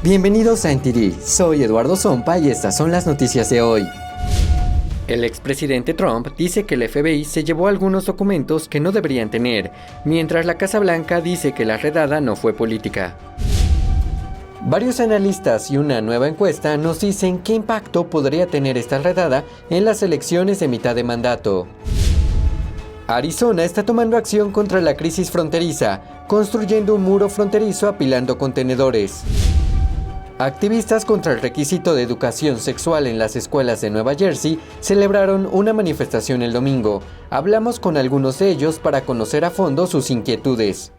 Bienvenidos a NTD, soy Eduardo Zompa y estas son las noticias de hoy. El expresidente Trump dice que el FBI se llevó algunos documentos que no deberían tener, mientras la Casa Blanca dice que la redada no fue política. Varios analistas y una nueva encuesta nos dicen qué impacto podría tener esta redada en las elecciones de mitad de mandato. Arizona está tomando acción contra la crisis fronteriza, construyendo un muro fronterizo apilando contenedores. Activistas contra el requisito de educación sexual en las escuelas de Nueva Jersey celebraron una manifestación el domingo. Hablamos con algunos de ellos para conocer a fondo sus inquietudes.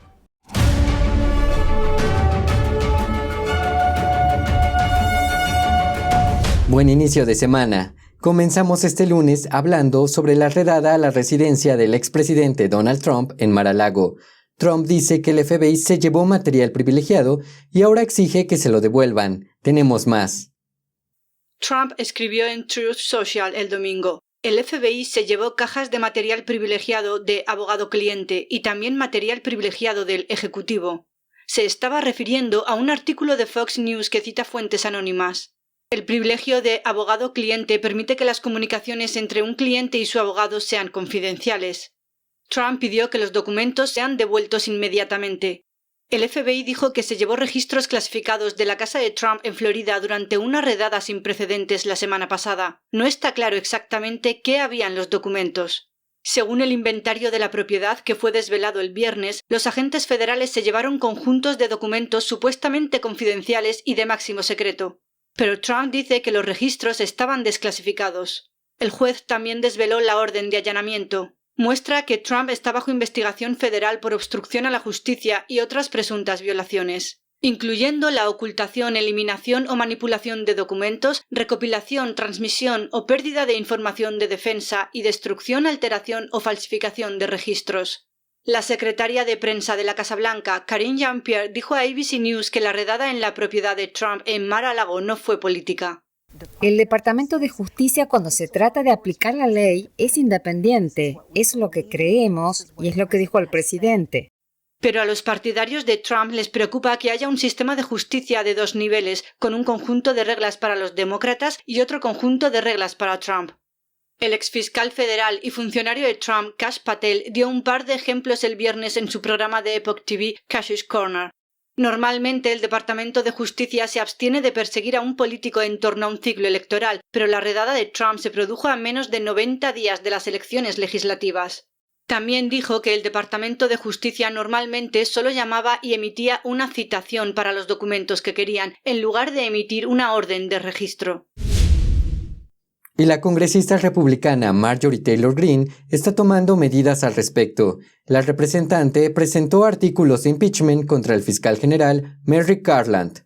Buen inicio de semana. Comenzamos este lunes hablando sobre la redada a la residencia del expresidente Donald Trump en Mar-a-Lago. Trump dice que el FBI se llevó material privilegiado y ahora exige que se lo devuelvan. Tenemos más. Trump escribió en Truth Social el domingo: el FBI se llevó cajas de material privilegiado de abogado-cliente y también material privilegiado del ejecutivo. Se estaba refiriendo a un artículo de Fox News que cita fuentes anónimas. El privilegio de abogado-cliente permite que las comunicaciones entre un cliente y su abogado sean confidenciales. Trump pidió que los documentos sean devueltos inmediatamente. El FBI dijo que se llevó registros clasificados de la casa de Trump en Florida durante una redada sin precedentes la semana pasada. No está claro exactamente qué había en los documentos. Según el inventario de la propiedad que fue desvelado el viernes, los agentes federales se llevaron conjuntos de documentos supuestamente confidenciales y de máximo secreto. Pero Trump dice que los registros estaban desclasificados. El juez también desveló la orden de allanamiento. Muestra que Trump está bajo investigación federal por obstrucción a la justicia y otras presuntas violaciones, incluyendo la ocultación, eliminación o manipulación de documentos, recopilación, transmisión o pérdida de información de defensa y destrucción, alteración o falsificación de registros. La secretaria de prensa de la Casa Blanca, Karine Jean-Pierre, dijo a ABC News que la redada en la propiedad de Trump en Mar-a-Lago no fue política. El Departamento de Justicia, cuando se trata de aplicar la ley, es independiente. Es lo que creemos y es lo que dijo el presidente. Pero a los partidarios de Trump les preocupa que haya un sistema de justicia de dos niveles, con un conjunto de reglas para los demócratas y otro conjunto de reglas para Trump. El exfiscal federal y funcionario de Trump, Kash Patel, dio un par de ejemplos el viernes en su programa de Epoch TV, Kash's Corner. Normalmente el Departamento de Justicia se abstiene de perseguir a un político en torno a un ciclo electoral, pero la redada de Trump se produjo a menos de 90 días de las elecciones legislativas. También dijo que el Departamento de Justicia normalmente solo llamaba y emitía una citación para los documentos que querían, en lugar de emitir una orden de registro. Y la congresista republicana Marjorie Taylor Greene está tomando medidas al respecto. La representante presentó artículos de impeachment contra el fiscal general Merrick Garland.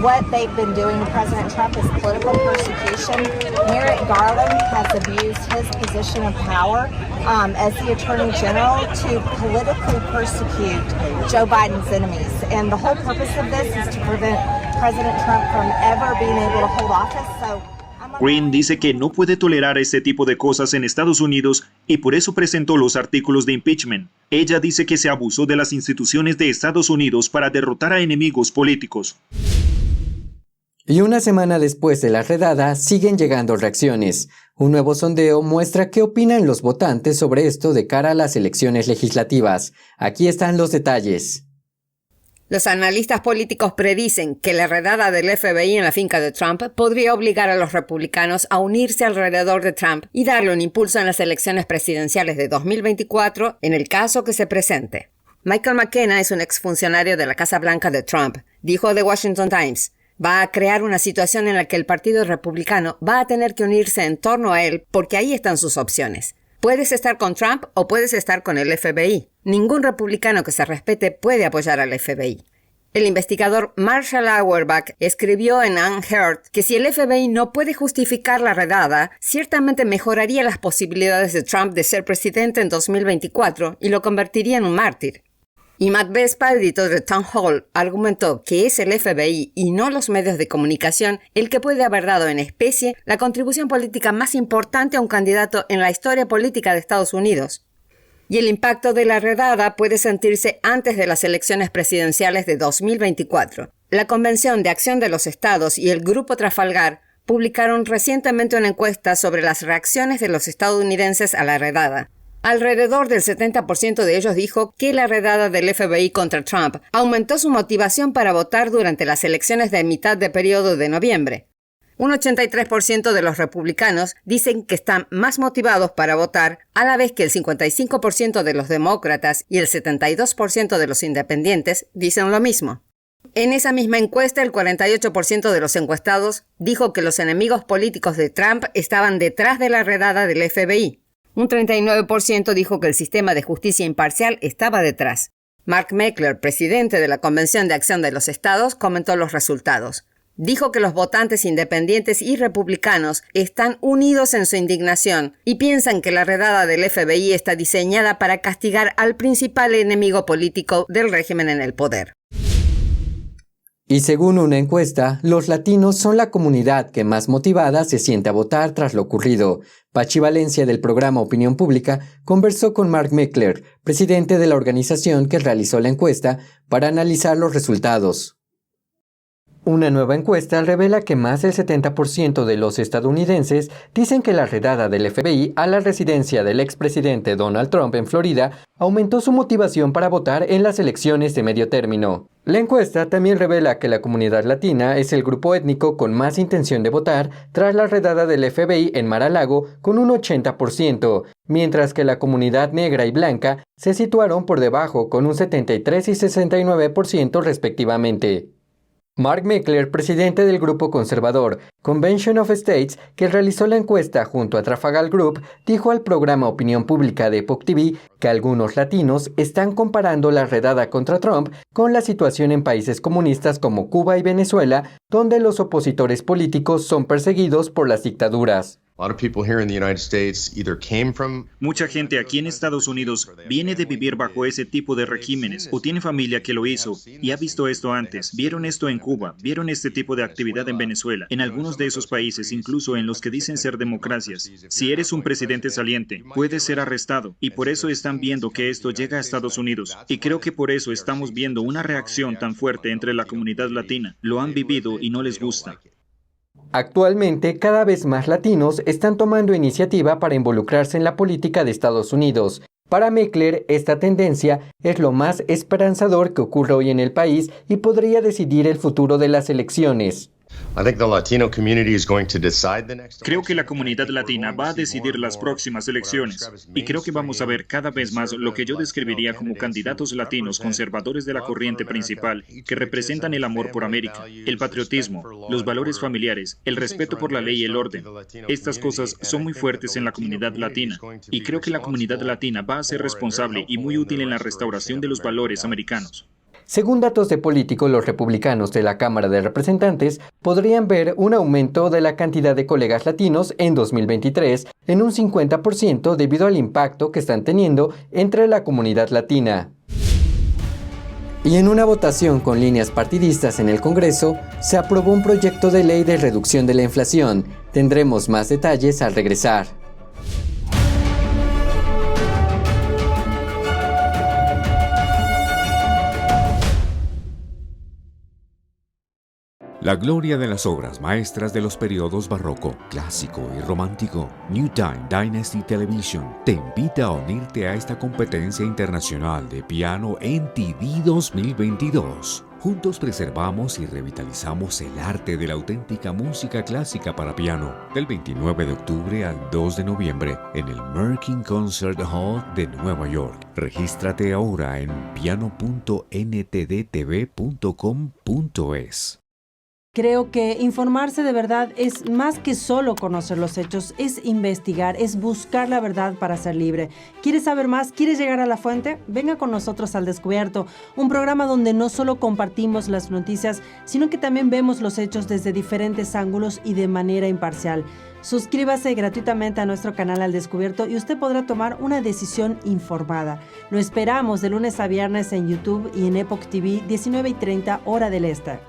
What they've been doing to President Trump is political persecution. Merrick Garland has abused his position of power as the Attorney General to politically persecute Joe Biden's enemies. And the whole purpose of this is to prevent President Trump from ever being able to hold office. Greene dice que no puede tolerar este tipo de cosas en Estados Unidos y por eso presentó los artículos de impeachment. Ella dice que se abusó de las instituciones de Estados Unidos para derrotar a enemigos políticos. Y una semana después de la redada, siguen llegando reacciones. Un nuevo sondeo muestra qué opinan los votantes sobre esto de cara a las elecciones legislativas. Aquí están los detalles. Los analistas políticos predicen que la redada del FBI en la finca de Trump podría obligar a los republicanos a unirse alrededor de Trump y darle un impulso en las elecciones presidenciales de 2024 en el caso que se presente. Michael McKenna es un exfuncionario de la Casa Blanca de Trump. Dijo The Washington Times: va a crear una situación en la que el Partido Republicano va a tener que unirse en torno a él porque ahí están sus opciones. Puedes estar con Trump o puedes estar con el FBI. Ningún republicano que se respete puede apoyar al FBI. El investigador Marshall Auerbach escribió en Unheard que si el FBI no puede justificar la redada, ciertamente mejoraría las posibilidades de Trump de ser presidente en 2024 y lo convertiría en un mártir. Y Matt Vespa, editor de Town Hall, argumentó que es el FBI y no los medios de comunicación el que puede haber dado en especie la contribución política más importante a un candidato en la historia política de Estados Unidos. Y el impacto de la redada puede sentirse antes de las elecciones presidenciales de 2024. La Convención de Acción de los Estados y el Grupo Trafalgar publicaron recientemente una encuesta sobre las reacciones de los estadounidenses a la redada. Alrededor del 70% de ellos dijo que la redada del FBI contra Trump aumentó su motivación para votar durante las elecciones de mitad de periodo de noviembre. Un 83% de los republicanos dicen que están más motivados para votar, a la vez que el 55% de los demócratas y el 72% de los independientes dicen lo mismo. En esa misma encuesta, el 48% de los encuestados dijo que los enemigos políticos de Trump estaban detrás de la redada del FBI. Un 39% dijo que el sistema de justicia imparcial estaba detrás. Mark Meckler, presidente de la Convención de Acción de los Estados, comentó los resultados. Dijo que los votantes independientes y republicanos están unidos en su indignación y piensan que la redada del FBI está diseñada para castigar al principal enemigo político del régimen en el poder. Y según una encuesta, los latinos son la comunidad que más motivada se siente a votar tras lo ocurrido. Pachi Valencia, del programa Opinión Pública, conversó con Mark Meckler, presidente de la organización que realizó la encuesta, para analizar los resultados. Una nueva encuesta revela que más del 70% de los estadounidenses dicen que la redada del FBI a la residencia del expresidente Donald Trump en Florida aumentó su motivación para votar en las elecciones de medio término. La encuesta también revela que la comunidad latina es el grupo étnico con más intención de votar tras la redada del FBI en Mar-a-Lago con un 80%, mientras que la comunidad negra y blanca se situaron por debajo con un 73 y 69% respectivamente. Mark Meckler, presidente del grupo conservador Convention of States, que realizó la encuesta junto a Trafalgar Group, dijo al programa Opinión Pública de Epoch TV que algunos latinos están comparando la redada contra Trump con la situación en países comunistas como Cuba y Venezuela, donde los opositores políticos son perseguidos por las dictaduras. Mucha gente aquí en Estados Unidos viene de vivir bajo ese tipo de regímenes o tiene familia que lo hizo y ha visto esto antes. Vieron esto en Cuba, vieron este tipo de actividad en Venezuela, en algunos de esos países, incluso en los que dicen ser democracias. Si eres un presidente saliente, puedes ser arrestado y por eso están viendo que esto llega a Estados Unidos. Y creo que por eso estamos viendo una reacción tan fuerte entre la comunidad latina. Lo han vivido y no les gusta. Actualmente, cada vez más latinos están tomando iniciativa para involucrarse en la política de Estados Unidos. Para Meckler, esta tendencia es lo más esperanzador que ocurre hoy en el país y podría decidir el futuro de las elecciones. Creo que la comunidad latina va a decidir las próximas elecciones y creo que vamos a ver cada vez más lo que yo describiría como candidatos latinos conservadores de la corriente principal que representan el amor por América, el patriotismo, los valores familiares, el respeto por la ley y el orden. Estas cosas son muy fuertes en la comunidad latina y creo que la comunidad latina va a ser responsable y muy útil en la restauración de los valores americanos. Según datos de Político, los republicanos de la Cámara de Representantes podrían ver un aumento de la cantidad de colegas latinos en 2023 en un 50% debido al impacto que están teniendo entre la comunidad latina. Y en una votación con líneas partidistas en el Congreso, se aprobó un proyecto de ley de reducción de la inflación. Tendremos más detalles al regresar. La gloria de las obras maestras de los periodos barroco, clásico y romántico. New Time Dynasty Television te invita a unirte a esta competencia internacional de piano NTD 2022. Juntos preservamos y revitalizamos el arte de la auténtica música clásica para piano. Del 29 de octubre al 2 de noviembre en el Merkin Concert Hall de Nueva York. Regístrate ahora en piano.nttv.com.es. Creo que informarse de verdad es más que solo conocer los hechos, es investigar, es buscar la verdad para ser libre. ¿Quieres saber más? ¿Quieres llegar a la fuente? Venga con nosotros al Descubierto, un programa donde no solo compartimos las noticias, sino que también vemos los hechos desde diferentes ángulos y de manera imparcial. Suscríbase gratuitamente a nuestro canal Al Descubierto y usted podrá tomar una decisión informada. Lo esperamos de lunes a viernes en YouTube y en Epoch TV, 19:30 hora del Este.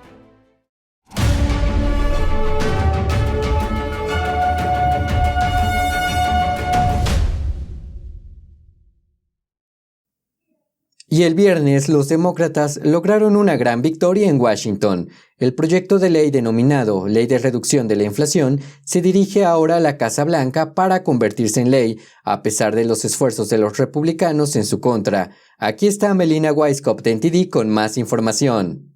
Y el viernes los demócratas lograron una gran victoria en Washington. El proyecto de ley denominado Ley de Reducción de la Inflación se dirige ahora a la Casa Blanca para convertirse en ley, a pesar de los esfuerzos de los republicanos en su contra. Aquí está Melina Weisskopf de NTD con más información.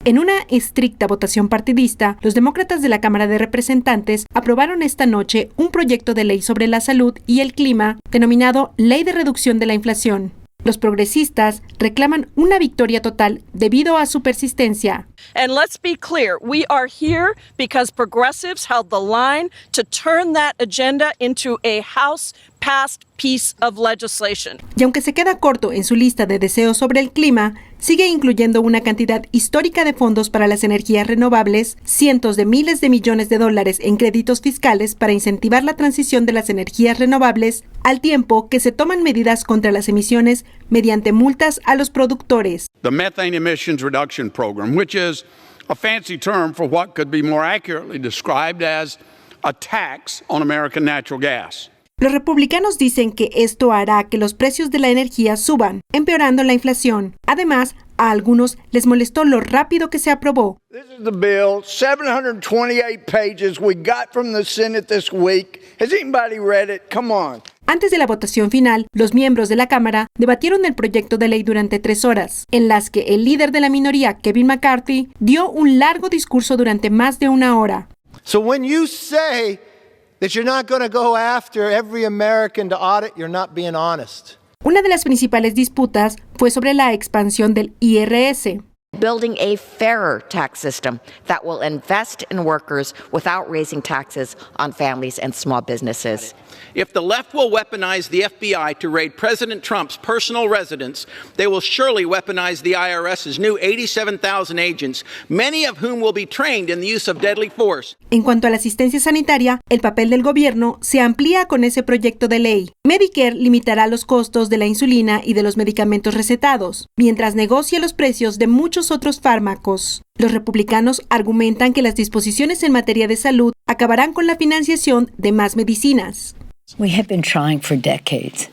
En una estricta votación partidista, los demócratas de la Cámara de Representantes aprobaron esta noche un proyecto de ley sobre la salud y el clima denominado Ley de Reducción de la Inflación. Los progresistas reclaman una victoria total debido a su persistencia. And let's be clear, we are here because progressives held the line to turn that agenda into a House-passed piece of legislation. Y aunque se queda corto en su lista de deseos sobre el clima, sigue incluyendo una cantidad histórica de fondos para las energías renovables, cientos de miles de millones de dólares en créditos fiscales para incentivar la transición de las energías renovables, al tiempo que se toman medidas contra las emisiones mediante multas a los productores. The Methane Emissions Reduction Program, which is a fancy term for what could be more accurately described as a tax on American natural gas. Los republicanos dicen que esto hará que los precios de la energía suban, empeorando la inflación. Además, a algunos les molestó lo rápido que se aprobó. This is the bill, 728 pages we got from the Senate this week. Has anybody read it? Come on. Antes de la votación final, los miembros de la Cámara debatieron el proyecto de ley durante 3 horas, en las que el líder de la minoría, Kevin McCarthy, dio un largo discurso durante más de 1 hora. So when you say that you're not going to go after every American to audit, you're not being honest. Una de las principales disputas fue sobre la expansión del IRS. Building a fairer tax system that will invest in workers without raising taxes on families and small businesses. If the left will weaponize the FBI to raid President Trump's personal residence, they will surely weaponize the IRS's new 87,000 agents, many of whom will be trained in the use of deadly force. En cuanto a la asistencia sanitaria, el papel del gobierno se amplía con ese proyecto de ley. Medicare limitará los costos de la insulina y de los medicamentos recetados, mientras negocia los precios de muchos otros fármacos. Los republicanos argumentan que las disposiciones en materia de salud acabarán con la financiación de más medicinas. We have been trying for decades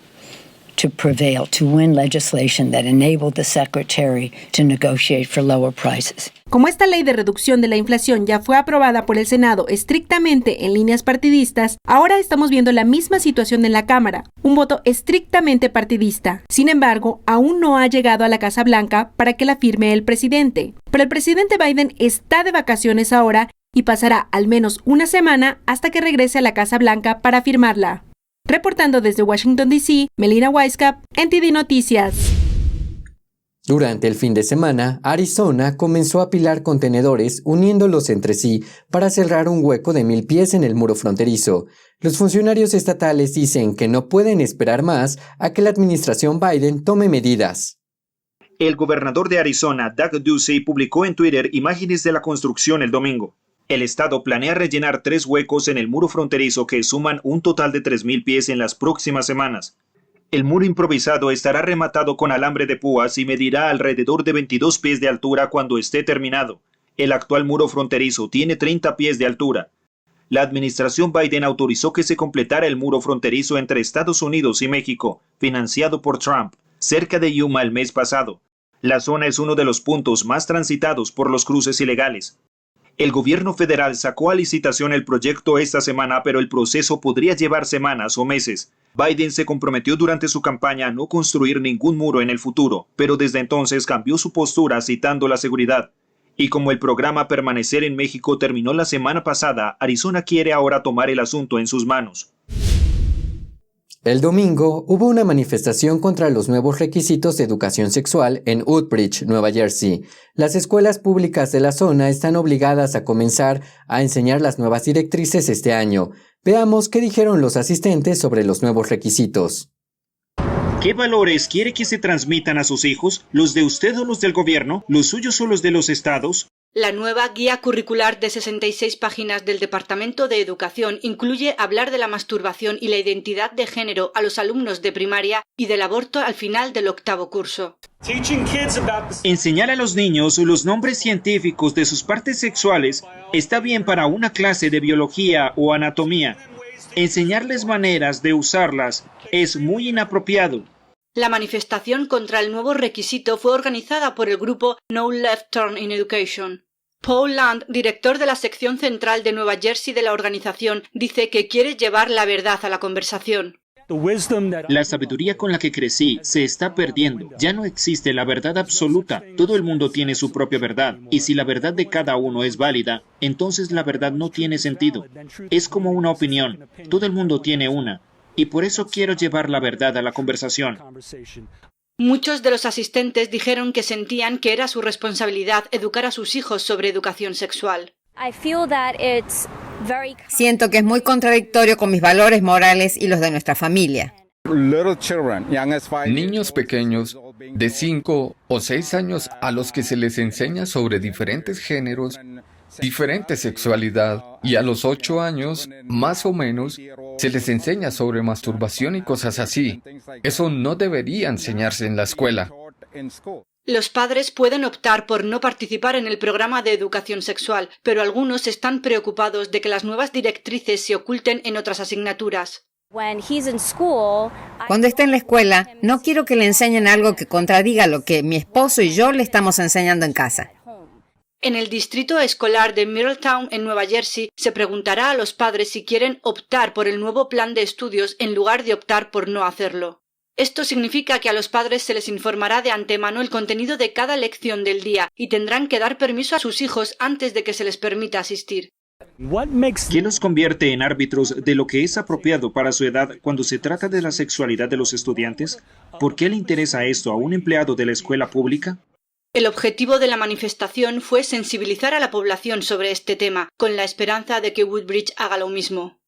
to prevail, to win legislation that enabled the Secretary to negotiate for lower prices. Como esta ley de reducción de la inflación ya fue aprobada por el Senado estrictamente en líneas partidistas, ahora estamos viendo la misma situación en la Cámara, un voto estrictamente partidista. Sin embargo, aún no ha llegado a la Casa Blanca para que la firme el presidente. Pero el presidente Biden está de vacaciones ahora y pasará al menos una semana hasta que regrese a la Casa Blanca para firmarla. Reportando desde Washington, D.C., Melina Weisskopf, NTD Noticias. Durante el fin de semana, Arizona comenzó a apilar contenedores uniéndolos entre sí para cerrar un hueco de 1,000 pies en el muro fronterizo. Los funcionarios estatales dicen que no pueden esperar más a que la administración Biden tome medidas. El gobernador de Arizona, Doug Ducey, publicó en Twitter imágenes de la construcción el domingo. El estado planea rellenar 3 huecos en el muro fronterizo que suman un total de 3,000 pies en las próximas semanas. El muro improvisado estará rematado con alambre de púas y medirá alrededor de 22 pies de altura cuando esté terminado. El actual muro fronterizo tiene 30 pies de altura. La administración Biden autorizó que se completara el muro fronterizo entre Estados Unidos y México, financiado por Trump, cerca de Yuma el mes pasado. La zona es uno de los puntos más transitados por los cruces ilegales. El gobierno federal sacó a licitación el proyecto esta semana, pero el proceso podría llevar semanas o meses. Biden se comprometió durante su campaña a no construir ningún muro en el futuro, pero desde entonces cambió su postura citando la seguridad. Y como el programa Permanecer en México terminó la semana pasada, Arizona quiere ahora tomar el asunto en sus manos. El domingo hubo una manifestación contra los nuevos requisitos de educación sexual en Woodbridge, Nueva Jersey. Las escuelas públicas de la zona están obligadas a comenzar a enseñar las nuevas directrices este año. Veamos qué dijeron los asistentes sobre los nuevos requisitos. ¿Qué valores quiere que se transmitan a sus hijos? ¿Los de usted o los del gobierno? ¿Los suyos o los de los estados? La nueva guía curricular de 66 páginas del Departamento de Educación incluye hablar de la masturbación y la identidad de género a los alumnos de primaria y del aborto al final del 8º curso. Enseñar a los niños los nombres científicos de sus partes sexuales está bien para una clase de biología o anatomía. Enseñarles maneras de usarlas es muy inapropiado. La manifestación contra el nuevo requisito fue organizada por el grupo No Left Turn in Education. Paul Land, director de la sección central de Nueva Jersey de la organización, dice que quiere llevar la verdad a la conversación. La sabiduría con la que crecí se está perdiendo. Ya no existe la verdad absoluta. Todo el mundo tiene su propia verdad. Y si la verdad de cada uno es válida, entonces la verdad no tiene sentido. Es como una opinión. Todo el mundo tiene una. Y por eso quiero llevar la verdad a la conversación. Muchos de los asistentes dijeron que sentían que era su responsabilidad educar a sus hijos sobre educación sexual. Siento que es muy contradictorio con mis valores morales y los de nuestra familia. Niños pequeños de 5 o 6 años a los que se les enseña sobre diferentes géneros, diferente sexualidad, y a los 8 años, más o menos, se les enseña sobre masturbación y cosas así. Eso no debería enseñarse en la escuela. Los padres pueden optar por no participar en el programa de educación sexual, pero algunos están preocupados de que las nuevas directrices se oculten en otras asignaturas. Cuando esté en la escuela, no quiero que le enseñen algo que contradiga lo que mi esposo y yo le estamos enseñando en casa. En el distrito escolar de Middletown, en Nueva Jersey, se preguntará a los padres si quieren optar por el nuevo plan de estudios en lugar de optar por no hacerlo. Esto significa que a los padres se les informará de antemano el contenido de cada lección del día y tendrán que dar permiso a sus hijos antes de que se les permita asistir. ¿Qué los convierte en árbitros de lo que es apropiado para su edad cuando se trata de la sexualidad de los estudiantes? ¿Por qué le interesa esto a un empleado de la escuela pública? El objetivo de la manifestación fue sensibilizar a la población sobre este tema, con la esperanza de que Woodbridge haga lo mismo.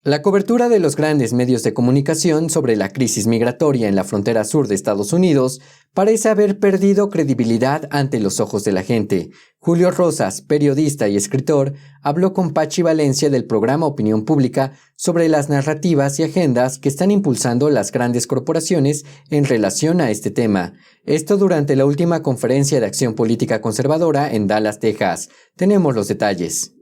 La cobertura de los grandes medios de comunicación sobre la crisis migratoria en la frontera sur de Estados Unidos parece haber perdido credibilidad ante los ojos de la gente. Julio Rosas, periodista y escritor, habló con Pachi Valencia del programa Opinión Pública sobre las narrativas y agendas que están impulsando las grandes corporaciones en relación a este tema. Esto durante la última conferencia de acción política conservadora en Dallas, Texas. Tenemos los detalles.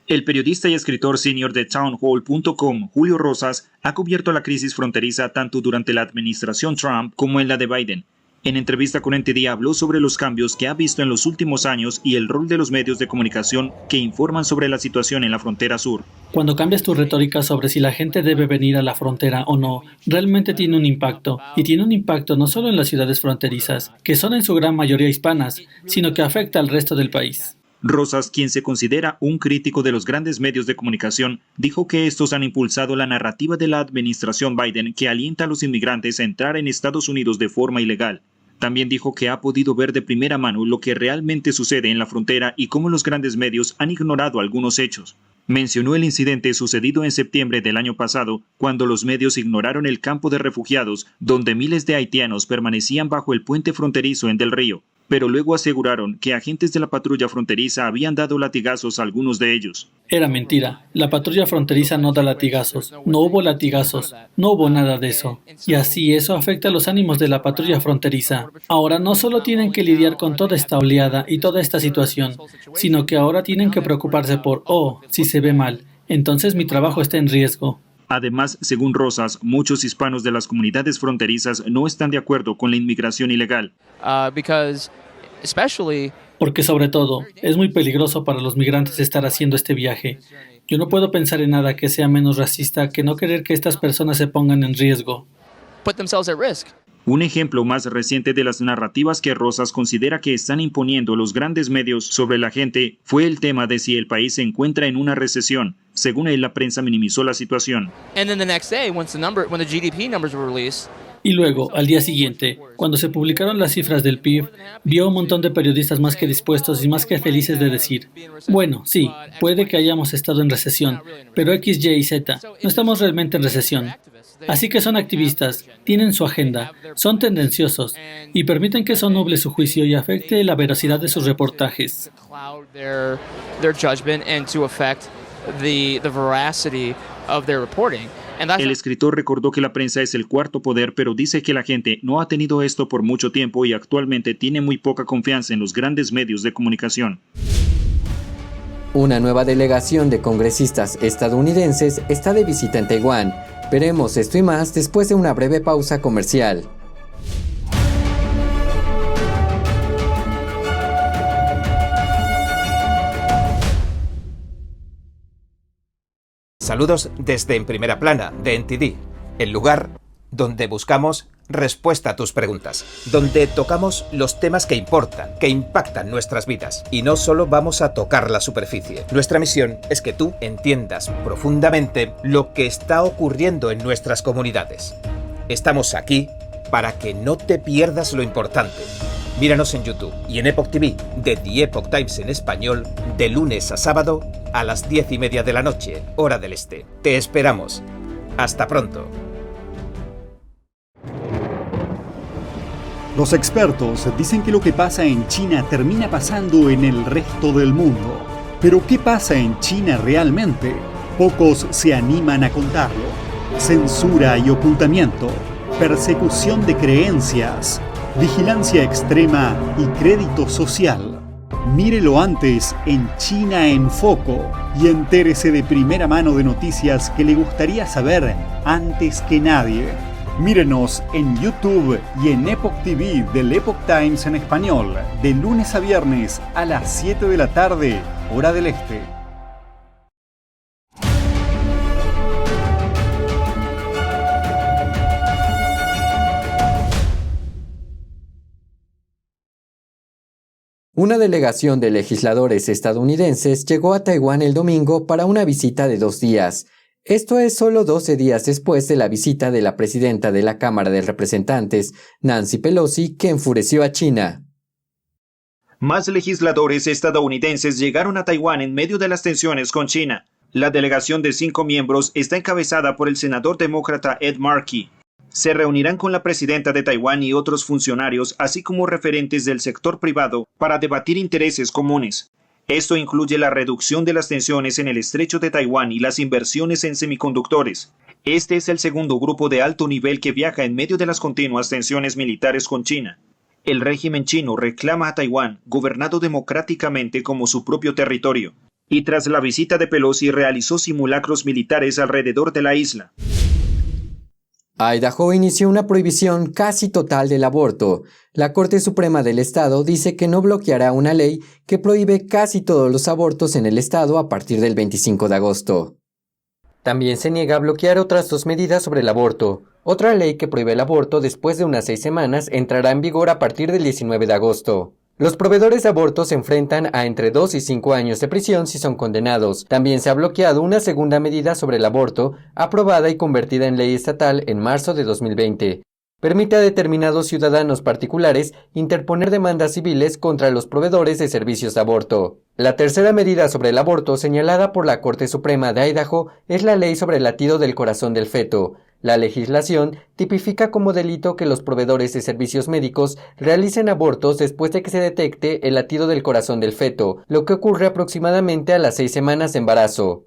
El periodista y escritor senior de townhall.com, Julio Rosas, ha cubierto la crisis fronteriza tanto durante la administración Trump como en la de Biden. En entrevista con NTD habló sobre los cambios que ha visto en los últimos años y el rol de los medios de comunicación que informan sobre la situación en la frontera sur. Cuando cambias tu retórica sobre si la gente debe venir a la frontera o no, realmente tiene un impacto. Y tiene un impacto no solo en las ciudades fronterizas, que son en su gran mayoría hispanas, sino que afecta al resto del país. Rosas, quien se considera un crítico de los grandes medios de comunicación, dijo que estos han impulsado la narrativa de la administración Biden que alienta a los inmigrantes a entrar en Estados Unidos de forma ilegal. También dijo que ha podido ver de primera mano lo que realmente sucede en la frontera y cómo los grandes medios han ignorado algunos hechos. Mencionó el incidente sucedido en septiembre del año pasado, cuando los medios ignoraron el campo de refugiados, donde miles de haitianos permanecían bajo el puente fronterizo en Del Río, pero luego aseguraron que agentes de la patrulla fronteriza habían dado latigazos a algunos de ellos. Era mentira. La patrulla fronteriza no da latigazos. No hubo latigazos. No hubo nada de eso. Y así eso afecta los ánimos de la patrulla fronteriza. Ahora no solo tienen que lidiar con toda esta oleada y toda esta situación, sino que ahora tienen que preocuparse por, si se ve mal, entonces mi trabajo está en riesgo. Además, según Rosas, muchos hispanos de las comunidades fronterizas no están de acuerdo con la inmigración ilegal. Porque sobre todo, es muy peligroso para los migrantes estar haciendo este viaje. Yo no puedo pensar en nada que sea menos racista que no querer que estas personas se pongan en riesgo. Un ejemplo más reciente de las narrativas que Rosas considera que están imponiendo los grandes medios sobre la gente fue el tema de si el país se encuentra en una recesión. Según él, la prensa minimizó la situación. Y luego, al día siguiente, cuando se publicaron las cifras del PIB, vio un montón de periodistas más que dispuestos y más que felices de decir, bueno, sí, puede que hayamos estado en recesión, pero X, Y y Z, no estamos realmente en recesión. Así que son activistas, tienen su agenda, son tendenciosos y permiten que eso nuble su juicio y afecte la veracidad de sus reportajes. El escritor recordó que la prensa es el cuarto poder, pero dice que la gente no ha tenido esto por mucho tiempo y actualmente tiene muy poca confianza en los grandes medios de comunicación. Una nueva delegación de congresistas estadounidenses está de visita en Taiwán. Veremos esto y más después de una breve pausa comercial. Saludos desde En Primera Plana, de NTD, el lugar donde buscamos respuesta a tus preguntas, donde tocamos los temas que importan, que impactan nuestras vidas, y no solo vamos a tocar la superficie. Nuestra misión es que tú entiendas profundamente lo que está ocurriendo en nuestras comunidades. Estamos aquí para que no te pierdas lo importante. Míranos en YouTube y en Epoch TV, de The Epoch Times en español, de lunes a sábado a las 10:30 de la noche, hora del este. Te esperamos. Hasta pronto. Los expertos dicen que lo que pasa en China termina pasando en el resto del mundo. Pero ¿qué pasa en China realmente? Pocos se animan a contarlo. Censura y ocultamiento, persecución de creencias, vigilancia extrema y crédito social. Mírelo antes en China en Foco y entérese de primera mano de noticias que le gustaría saber antes que nadie. Mírenos en YouTube y en Epoch TV del Epoch Times en español, de lunes a viernes a las 7 de la tarde, hora del este. Una delegación de legisladores estadounidenses llegó a Taiwán el domingo para una visita de 2 días. Esto es solo 12 días después de la visita de la presidenta de la Cámara de Representantes, Nancy Pelosi, que enfureció a China. Más legisladores estadounidenses llegaron a Taiwán en medio de las tensiones con China. La delegación de 5 miembros está encabezada por el senador demócrata Ed Markey. Se reunirán con la presidenta de Taiwán y otros funcionarios, así como referentes del sector privado, para debatir intereses comunes. Esto incluye la reducción de las tensiones en el estrecho de Taiwán y las inversiones en semiconductores. Este es el segundo grupo de alto nivel que viaja en medio de las continuas tensiones militares con China. El régimen chino reclama a Taiwán, gobernado democráticamente, como su propio territorio, y tras la visita de Pelosi realizó simulacros militares alrededor de la isla. Idaho inició una prohibición casi total del aborto. La Corte Suprema del Estado dice que no bloqueará una ley que prohíbe casi todos los abortos en el estado a partir del 25 de agosto. También se niega a bloquear otras 2 medidas sobre el aborto. Otra ley que prohíbe el aborto después de unas 6 semanas entrará en vigor a partir del 19 de agosto. Los proveedores de abortos se enfrentan a entre 2 y 5 años de prisión si son condenados. También se ha bloqueado una segunda medida sobre el aborto, aprobada y convertida en ley estatal en marzo de 2020. Permite a determinados ciudadanos particulares interponer demandas civiles contra los proveedores de servicios de aborto. La tercera medida sobre el aborto señalada por la Corte Suprema de Idaho es la ley sobre el latido del corazón del feto. La legislación tipifica como delito que los proveedores de servicios médicos realicen abortos después de que se detecte el latido del corazón del feto, lo que ocurre aproximadamente a las 6 semanas de embarazo.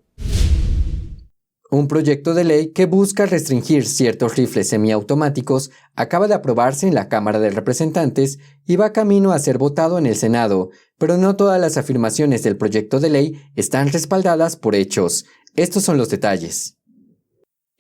Un proyecto de ley que busca restringir ciertos rifles semiautomáticos acaba de aprobarse en la Cámara de Representantes y va camino a ser votado en el Senado, pero no todas las afirmaciones del proyecto de ley están respaldadas por hechos. Estos son los detalles.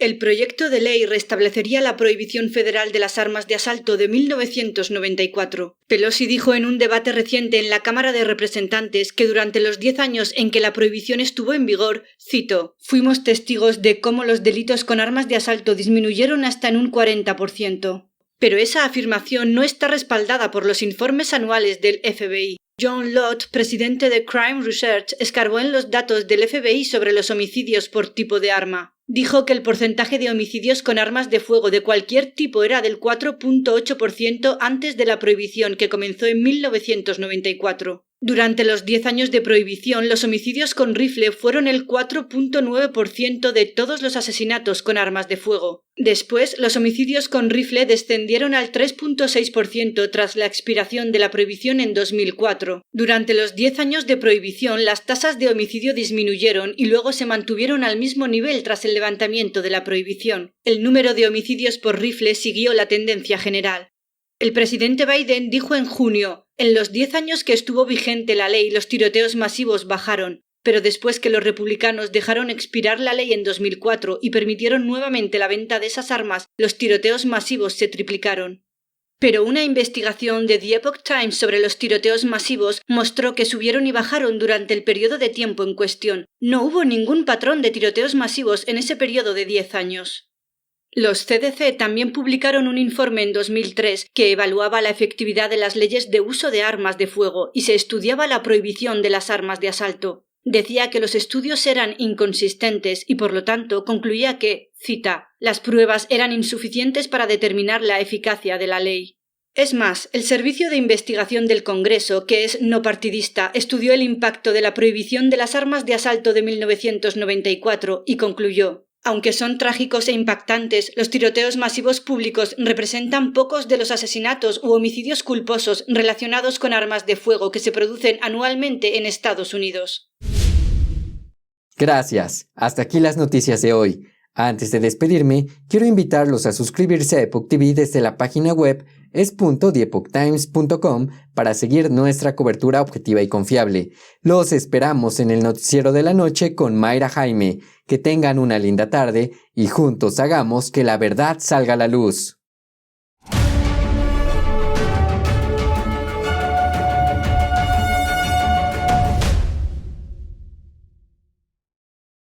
El proyecto de ley restablecería la prohibición federal de las armas de asalto de 1994. Pelosi dijo en un debate reciente en la Cámara de Representantes que durante los 10 años en que la prohibición estuvo en vigor, cito, fuimos testigos de cómo los delitos con armas de asalto disminuyeron hasta en un 40%. Pero esa afirmación no está respaldada por los informes anuales del FBI. John Lott, presidente de Crime Research, escarbó en los datos del FBI sobre los homicidios por tipo de arma. Dijo que el porcentaje de homicidios con armas de fuego de cualquier tipo era del 4.8% antes de la prohibición que comenzó en 1994. Durante los 10 años de prohibición, los homicidios con rifle fueron el 4.9% de todos los asesinatos con armas de fuego. Después, los homicidios con rifle descendieron al 3.6% tras la expiración de la prohibición en 2004. Durante los 10 años de prohibición, las tasas de homicidio disminuyeron y luego se mantuvieron al mismo nivel tras el levantamiento de la prohibición. El número de homicidios por rifle siguió la tendencia general. El presidente Biden dijo en junio, en los 10 años que estuvo vigente la ley, los tiroteos masivos bajaron. Pero después que los republicanos dejaron expirar la ley en 2004 y permitieron nuevamente la venta de esas armas, los tiroteos masivos se triplicaron. Pero una investigación de The Epoch Times sobre los tiroteos masivos mostró que subieron y bajaron durante el periodo de tiempo en cuestión. No hubo ningún patrón de tiroteos masivos en ese periodo de 10 años. Los CDC también publicaron un informe en 2003 que evaluaba la efectividad de las leyes de uso de armas de fuego y se estudiaba la prohibición de las armas de asalto. Decía que los estudios eran inconsistentes y por lo tanto concluía que, cita, las pruebas eran insuficientes para determinar la eficacia de la ley. Es más, el Servicio de Investigación del Congreso, que es no partidista, estudió el impacto de la prohibición de las armas de asalto de 1994 y concluyó: aunque son trágicos e impactantes, los tiroteos masivos públicos representan pocos de los asesinatos u homicidios culposos relacionados con armas de fuego que se producen anualmente en Estados Unidos. Gracias. Hasta aquí las noticias de hoy. Antes de despedirme, quiero invitarlos a suscribirse a Epoch TV desde la página web es.theepochtimes.com para seguir nuestra cobertura objetiva y confiable. Los esperamos en el noticiero de la noche con Mayra Jaime. Que tengan una linda tarde y juntos hagamos que la verdad salga a la luz.